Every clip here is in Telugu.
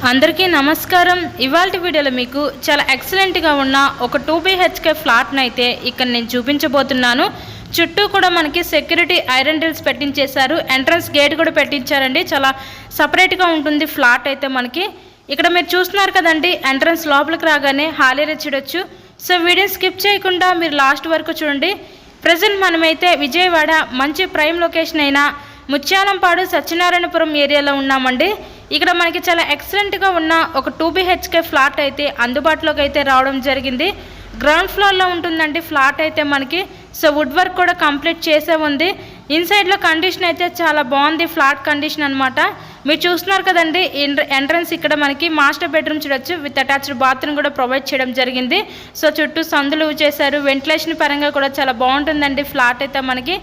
అందరికీ నమస్కారం. ఇవాల్టి వీడియోలో మీకు చాలా ఎక్సలెంట్గా ఉన్న ఒక 2 BHK ఫ్లాట్ని అయితే ఇక్కడ నేను చూపించబోతున్నాను. చుట్టూ కూడా మనకి సెక్యూరిటీ ఐరన్ డ్రిల్స్ పెట్టించేశారు. ఎంట్రన్స్ గేట్ కూడా పెట్టించారండి. చాలా సపరేట్గా ఉంటుంది ఫ్లాట్ అయితే మనకి. ఇక్కడ మీరు చూస్తున్నారు కదండి, ఎంట్రన్స్ లోపలికి రాగానే హాల్ ఏరియా చూడొచ్చు. సో వీడియో స్కిప్ చేయకుండా మీరు లాస్ట్ వరకు చూడండి. ప్రజెంట్ మనమైతే విజయవాడ మంచి ప్రైమ్ లొకేషన్ అయిన ముత్యాలంపాడు సత్యనారాయణపురం ఏరియాలో ఉన్నామండి. ఇక్కడ మనకి చాలా ఎక్సలెంట్గా ఉన్న ఒక 2 BHK ఫ్లాట్ అయితే అందుబాటులోకి అయితే రావడం జరిగింది. గ్రౌండ్ ఫ్లోర్లో ఉంటుందండి ఫ్లాట్ అయితే మనకి. సో వుడ్ వర్క్ కూడా కంప్లీట్ చేసే ఉంది. ఇన్సైడ్లో కండిషన్ అయితే చాలా బాగుంది, ఫ్లాట్ కండిషన్ అనమాట. మీరు చూస్తున్నారు కదండి, ఎంట్రన్స్ ఇక్కడ మనకి మాస్టర్ బెడ్రూమ్ చూడొచ్చు. విత్ అటాచ్డ్ బాత్రూమ్ కూడా ప్రొవైడ్ చేయడం జరిగింది. సో చుట్టూ సందులు చేశారు. వెంటిలేషన్ పరంగా కూడా చాలా బాగుంటుందండి ఫ్లాట్ అయితే మనకి.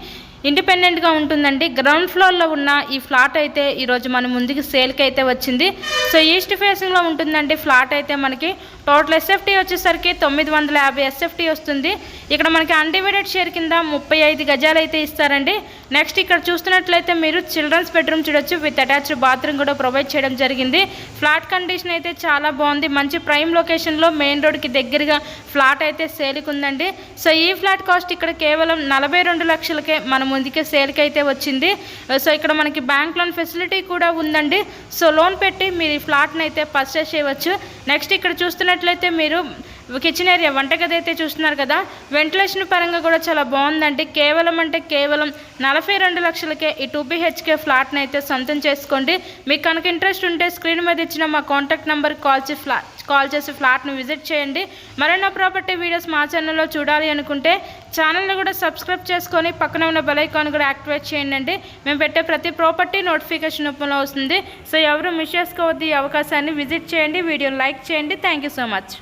ఇండిపెండెంట్గా ఉంటుందండి. గ్రౌండ్ ఫ్లోర్లో ఉన్న ఈ ఫ్లాట్ అయితే ఈరోజు మన ముందుకి సేల్కి అయితే వచ్చింది. సో ఈస్ట్ ఫేసింగ్లో ఉంటుందండి ఫ్లాట్ అయితే మనకి. టోటల్ ఎస్ఎఫ్టీ వచ్చేసరికి 950 ఎస్ఎఫ్టీ వస్తుంది. ఇక్కడ మనకి అన్డివైడెడ్ షేర్ కింద 35 గజాలు అయితే ఇస్తారండి. నెక్స్ట్ ఇక్కడ చూస్తున్నట్లయితే మీరు చిల్డ్రన్స్ బెడ్రూమ్ చూడొచ్చు. విత్ అటాచ్డ్ బాత్రూమ్ కూడా ప్రొవైడ్ చేయడం జరిగింది. ఫ్లాట్ కండిషన్ అయితే చాలా బాగుంది. మంచి ప్రైమ్ లొకేషన్లో మెయిన్ రోడ్కి దగ్గరగా ఫ్లాట్ అయితే సేల్కి ఉందండి. సో ఈ ఫ్లాట్ కాస్ట్ ఇక్కడ కేవలం 42 లక్షలకే మన ముందుకే సేల్కి అయితే వచ్చింది. సో ఇక్కడ మనకి బ్యాంక్ లోన్ ఫెసిలిటీ కూడా ఉందండి. సో లోన్ పెట్టి మీరు ఈ ఫ్లాట్ని అయితే పర్చేస్ చేయవచ్చు. నెక్స్ట్ ఇక్కడ చూస్తున్నట్లయితే మీరు కిచెన్ ఏరియా, వంటగది అయితే చూస్తున్నారు కదా. వెంటిలేషన్ పరంగా కూడా చాలా బాగుందండి. కేవలం 42 లక్షలకే ఈ 2 BHK ఫ్లాట్ని అయితే సొంతం చేసుకోండి. మీకు కనుక ఇంట్రెస్ట్ ఉంటే స్క్రీన్ మీద ఇచ్చిన మా కాంటాక్ట్ నెంబర్కి కాల్ చేసి ఫ్లాట్ను విజిట్ చేయండి. మరెన్నో ప్రాపర్టీ వీడియోస్ మా ఛానల్లో చూడాలి అనుకుంటే ఛానల్ని కూడా సబ్స్క్రైబ్ చేసుకొని పక్కన ఉన్న బెల్ ఐకాన్ కూడా యాక్టివేట్ చేయండి. మేము పెట్టే ప్రతి ప్రాపర్టీ నోటిఫికేషన్ రూపంలో వస్తుంది. సో ఎవరు మిస్ చేసుకోవద్దు ఈ అవకాశాన్ని. విజిట్ చేయండి, వీడియోని లైక్ చేయండి. Thank you so much.